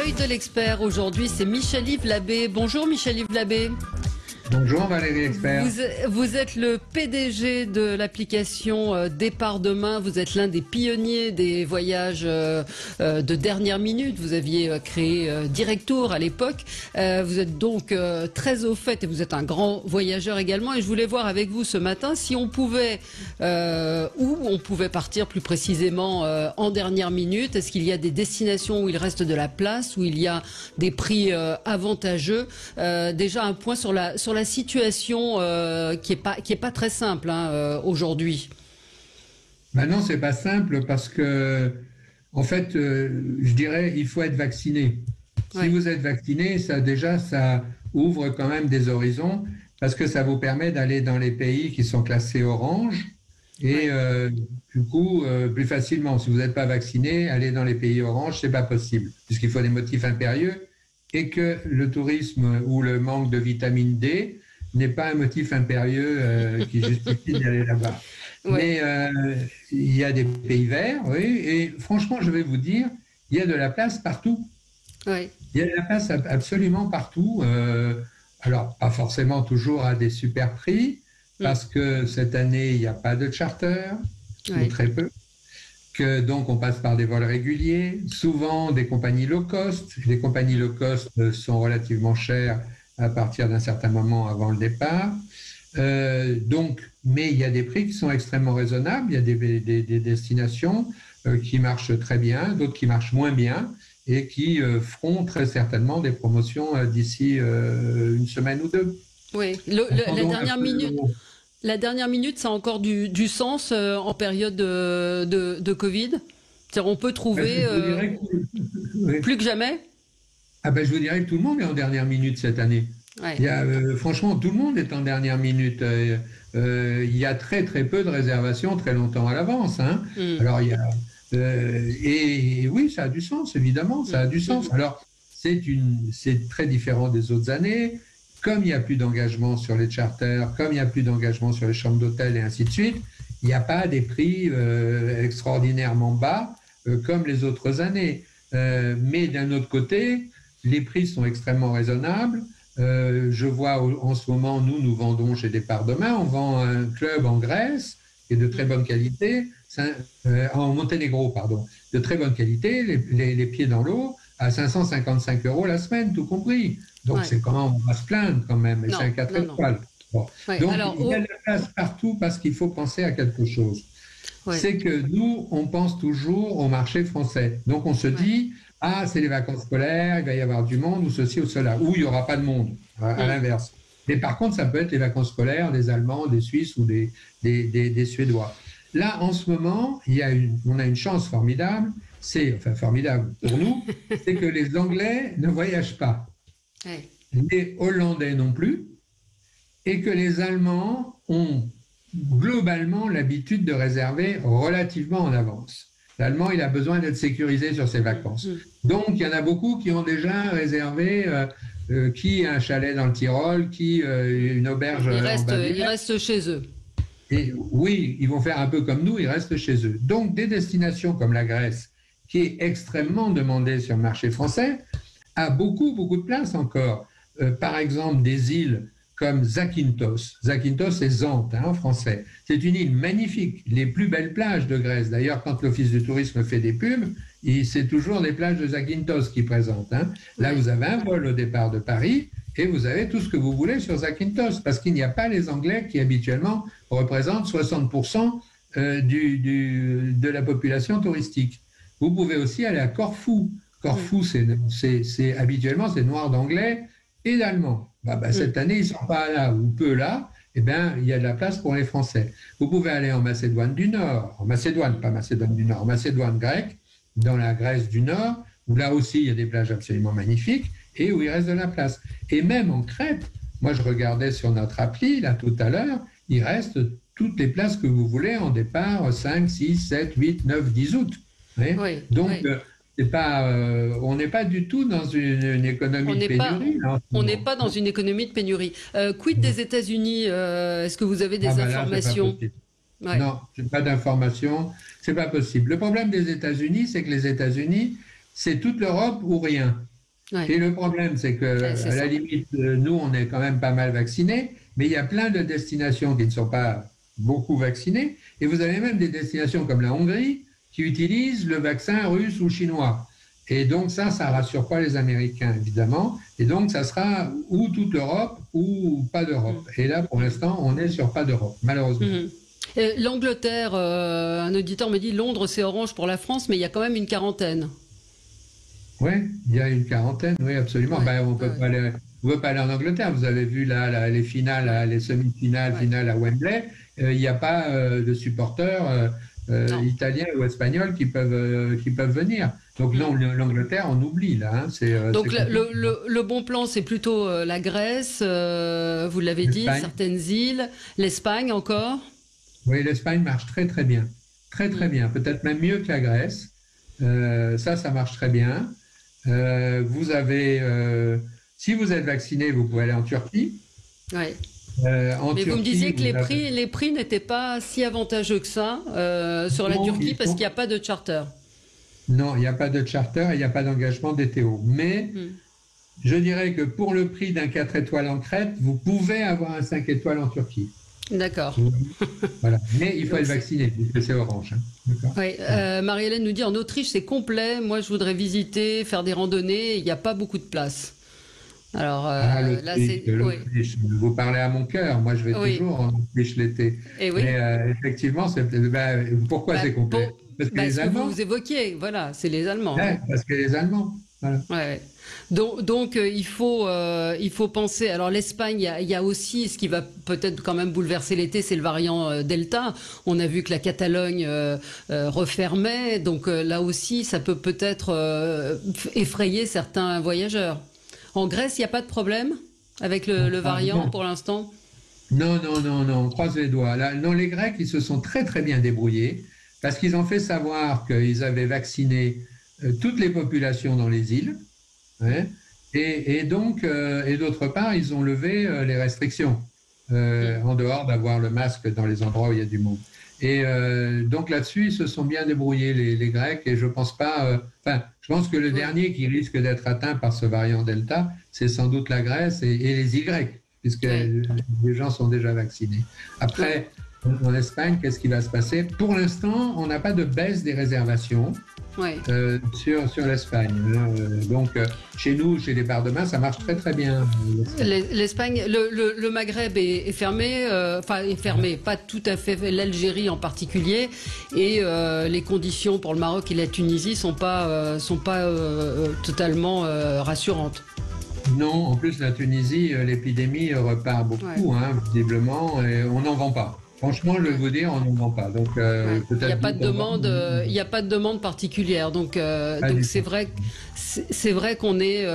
L'œil de l'expert aujourd'hui, c'est Michel-Yves Labbé. Bonjour Michel-Yves Labbé. Bonjour Valérie Expert. Vous êtes le PDG de l'application Départ Demain. Vous êtes l'un des pionniers des voyages de dernière minute. Vous aviez créé Directour à l'époque. Vous êtes donc très au fait et vous êtes un grand voyageur également. Et je voulais voir avec vous ce matin si on pouvait, où on pouvait partir plus précisément en dernière minute. Est-ce qu'il y a des destinations où il reste de la place, où il y a des prix avantageux? Déjà un point sur la situation qui est pas très simple aujourd'hui. Non, c'est pas simple parce que, en fait, je dirais, il faut être vacciné. Si vous êtes vacciné, ça ouvre quand même des horizons parce que ça vous permet d'aller dans les pays qui sont classés orange et du coup, plus facilement. Si vous n'êtes pas vacciné, aller dans les pays orange, c'est pas possible puisqu'il faut des motifs impérieux et que le tourisme ou le manque de vitamine D n'est pas un motif impérieux qui justifie d'aller là-bas. Mais il y a des pays verts, et franchement, je vais vous dire, il y a de la place partout. Il y a de la place absolument partout. Alors, pas forcément toujours à des super prix, parce que cette année, il n'y a pas de charter, ou très peu. Donc, on passe par des vols réguliers, souvent des compagnies low cost. Les compagnies low cost sont relativement chères à partir d'un certain moment avant le départ. Mais il y a des prix qui sont extrêmement raisonnables. Il y a des destinations qui marchent très bien, d'autres qui marchent moins bien et qui feront très certainement des promotions d'ici une semaine ou deux. Oui, la dernière minute, ça a encore du sens en période de Covid. C'est-à-dire, on peut trouver plus que jamais. Je vous dirais que tout le monde est en dernière minute cette année. Franchement, tout le monde est en dernière minute. Il y a très très peu de réservations très longtemps à l'avance. Alors et oui, ça a du sens, évidemment, ça a du sens. Alors c'est très différent des autres années. Comme il n'y a plus d'engagement sur les charters, comme il n'y a plus d'engagement sur les chambres d'hôtel et ainsi de suite, il n'y a pas des prix extraordinairement bas comme les autres années. Mais d'un autre côté, les prix sont extrêmement raisonnables. Je vois en ce moment, nous vendons chez Départ Demain, on vend un club en Grèce qui est de très bonne qualité, en Monténégro, pardon, de très bonne qualité, les pieds dans l'eau, à 555 € la semaine, tout compris. Donc c'est comment on va se plaindre quand même, et c'est un 4 étoiles. Bon. Donc il y a de la place partout parce qu'il faut penser à quelque chose. C'est que nous, on pense toujours au marché français. Donc on se dit, c'est les vacances scolaires, il va y avoir du monde, ou ceci ou cela, ou il n'y aura pas de monde, à l'inverse. Mais par contre, ça peut être les vacances scolaires des Allemands, des Suisses ou des Suédois. Là, en ce moment, on a une chance formidable, formidable pour nous, c'est que les Anglais ne voyagent pas. Les Hollandais non plus, et que les Allemands ont globalement l'habitude de réserver relativement en avance. L'Allemand, il a besoin d'être sécurisé sur ses vacances. Donc, il y en a beaucoup qui ont déjà réservé, qui un chalet dans le Tyrol, qui une auberge en Bavière. Ils restent chez eux. Et oui, ils vont faire un peu comme nous, ils restent chez eux. Donc, des destinations comme la Grèce, qui est extrêmement demandée sur le marché français, a beaucoup de place encore. Par exemple, des îles comme Zakynthos. Zakynthos, c'est Zante en français. C'est une île magnifique, les plus belles plages de Grèce. D'ailleurs, quand l'Office du tourisme fait des pubs, c'est toujours des plages de Zakynthos qui présentent. Là, vous avez un vol au départ de Paris et vous avez tout ce que vous voulez sur Zakynthos, parce qu'il n'y a pas les Anglais qui habituellement représentent 60% de la population touristique. Vous pouvez aussi aller à Corfou. Corfou, habituellement, c'est noir d'anglais et d'allemand. Cette année, ils ne sont pas là ou peu là. Il y a de la place pour les Français. Vous pouvez aller en Macédoine du Nord, pas Macédoine du Nord, Macédoine grecque, dans la Grèce du Nord, où là aussi, il y a des plages absolument magnifiques et où il reste de la place. Et même en Crète, moi, je regardais sur notre appli, là, tout à l'heure, il reste toutes les places que vous voulez en départ 5, 6, 7, 8, 9, 10 août. Donc, on n'est pas du tout dans une économie de pénurie. On n'est pas dans une économie de pénurie. Quid des États-Unis? Est-ce que vous avez des informations? Non, je n'ai pas d'informations. C'est pas possible. Le problème des États-Unis, c'est que les États-Unis, c'est toute l'Europe ou rien. Ouais. Et le problème, c'est que, C'est à la ça. limite, nous, on est quand même pas mal vaccinés, mais il y a plein de destinations qui ne sont pas beaucoup vaccinées. Et vous avez même des destinations comme la Hongrie qui utilisent le vaccin russe ou chinois. Et donc ça rassure pas les Américains, évidemment. Et donc, ça sera ou toute l'Europe ou pas d'Europe. Mm. Et là, pour l'instant, on est sur pas d'Europe, malheureusement. Mhm. Et l'Angleterre, un auditeur me dit Londres c'est orange pour la France, mais il y a quand même une quarantaine. Oui, il y a une quarantaine, oui, absolument. Ouais, Ben, ouais, on peut pas aller en Angleterre. Vous avez vu là, les finales, ouais, les semi-finales, ouais. finales à Wembley. Il n'y a pas de supporters Non. italiens ou espagnols qui peuvent venir. Donc non, Mm. l'Angleterre, on oublie là. Hein, c'est Donc compliqué. le bon plan, c'est plutôt la Grèce, vous l'avez dit, L'Espagne, certaines îles, l'Espagne encore. oui, l'Espagne marche très très bien, très très Mm. bien. Peut-être même mieux que la Grèce. Ça marche très bien. Vous avez, si vous êtes vacciné, vous pouvez aller en Turquie. Ouais. En Mais vous me Turquie, disiez que vous avez... les prix n'étaient pas si avantageux que ça sur la Non, Turquie parce qu'il n'y a pas de charter. non, il n'y a pas de charter et il n'y a pas d'engagement DTO. Mais Mm. je dirais que pour le prix d'un 4 étoiles en Crète, vous pouvez avoir un 5 étoiles en Turquie. D'accord. Voilà. Mais il faut Donc être vacciné, puisque c'est orange. Hein. D'accord. oui, Marie-Hélène nous dit en Autriche c'est complet. Moi je voudrais visiter, faire des randonnées. Il n'y a pas beaucoup de place. Alors Ah, là c'est oui, vous parlez à mon cœur. Moi, je vais oui, toujours en Autriche l'été. et oui. Mais effectivement, pourquoi Bah, c'est complet? Parce que les ce que Allemands. vous évoquiez, voilà, c'est les Allemands. Hein. Ouais, parce que les Allemands. Voilà. Ouais, ouais. Donc il faut penser. Alors l'Espagne, il y a aussi ce qui va peut-être quand même bouleverser l'été, c'est le variant Delta. On a vu que la Catalogne refermait, donc là aussi ça peut peut-être effrayer certains voyageurs. En Grèce, il n'y a pas de problème avec le Ah, variant non. pour l'instant. Non, non, non, non, on croise les doigts. Là, non, les Grecs, ils se sont très, très bien débrouillés parce qu'ils ont fait savoir qu'ils avaient vacciné toutes les populations dans les îles. Hein, et donc, et d'autre part, ils ont levé les restrictions en dehors d'avoir le masque dans les endroits où il y a du monde. Et donc là-dessus, ils se sont bien débrouillés, les Grecs, et je pense pas. Enfin, je pense que le Oui, dernier qui risque d'être atteint par ce variant Delta, c'est sans doute la Grèce et les Y, puisque oui, les gens sont déjà vaccinés. oui, Après, en Espagne, qu'est-ce qui va se passer? Pour l'instant, on n'a pas de baisse des réservations oui. sur l'Espagne. Hein. Donc, chez nous, chez les bars de main, ça marche très très bien. L'Espagne, le Maghreb est fermé, enfin est fermé, pas tout à fait, l'Algérie en particulier, et les conditions pour le Maroc et la Tunisie sont pas totalement rassurantes. Non, en plus, la Tunisie, l'épidémie repart Ouais, beaucoup, hein, visiblement, et on n'en vend pas. Franchement, je vais ouais. vous dire, on n'en vend pas. Donc, Ouais. Il n'y a peut-être pas vous de d'en vendre. demande, il n'y a pas de demande particulière. Pas Donc du c'est tout. vrai, c'est vrai qu'on est,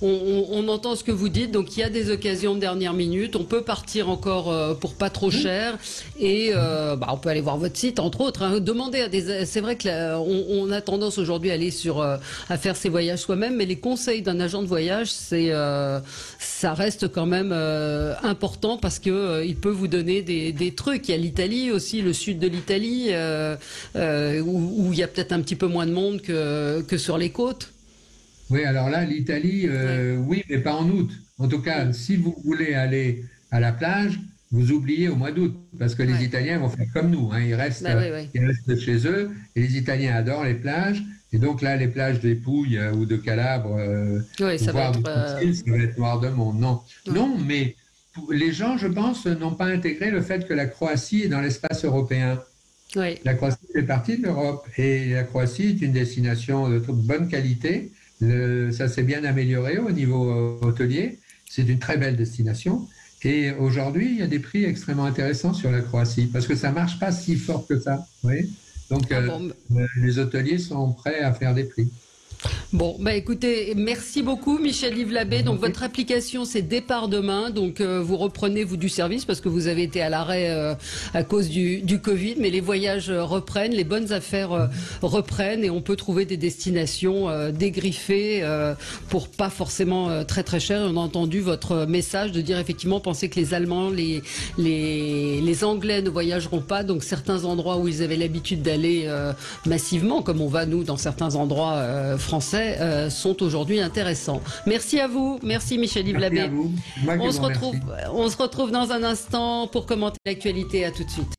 on entend ce que vous dites. Donc il y a des occasions de dernière minute. On peut partir encore pour pas trop cher et on peut aller voir votre site entre autres. Hein. Demander à des, c'est vrai que on a tendance aujourd'hui à aller à faire ses voyages soi-même, mais les conseils d'un agent de voyage, ça reste quand même important parce que il peut vous donner des trucs. Il y a l'Italie aussi, le sud de l'Italie, où il y a peut-être un petit peu moins de monde que sur les côtes. Oui, alors là, l'Italie, Ouais. oui, mais pas en août. En tout cas, Mm. si vous voulez aller à la plage, vous oubliez au mois d'août, parce que les Ouais. Italiens vont faire comme nous, hein, Bah oui, oui. ils restent chez eux, et les Italiens adorent les plages, et donc là, les plages des Pouilles ou de Calabre, Oui, ça va voire de être. Sicile, ça va être noir de monde. Non, Ouais. non, mais les gens, je pense, n'ont pas intégré le fait que la Croatie est dans l'espace européen. Ouais. La Croatie fait partie de l'Europe et la Croatie est une destination de toute bonne qualité. Ça s'est bien amélioré au niveau hôtelier. C'est une très belle destination. Et aujourd'hui, il y a des prix extrêmement intéressants sur la Croatie parce que ça marche pas si fort que ça. Vous voyez. Donc, Ah bon. les hôteliers sont prêts à faire des prix. Bon, bah écoutez, merci beaucoup Michel-Yves Labbé. Donc votre application c'est Départ demain, donc vous reprenez vous du service parce que vous avez été à l'arrêt à cause du Covid, mais les voyages reprennent, les bonnes affaires reprennent et on peut trouver des destinations dégriffées pour pas forcément très très cher. Et on a entendu votre message de dire effectivement pensez que les Allemands, les Anglais ne voyageront pas, donc certains endroits où ils avaient l'habitude d'aller massivement, comme on va nous dans certains endroits français, forfaits sont aujourd'hui intéressants. Merci à vous, merci Michel-Yves Labbé. Merci à vous. Moi qui vous remercie. On se retrouve dans un instant pour commenter l'actualité. À tout de suite.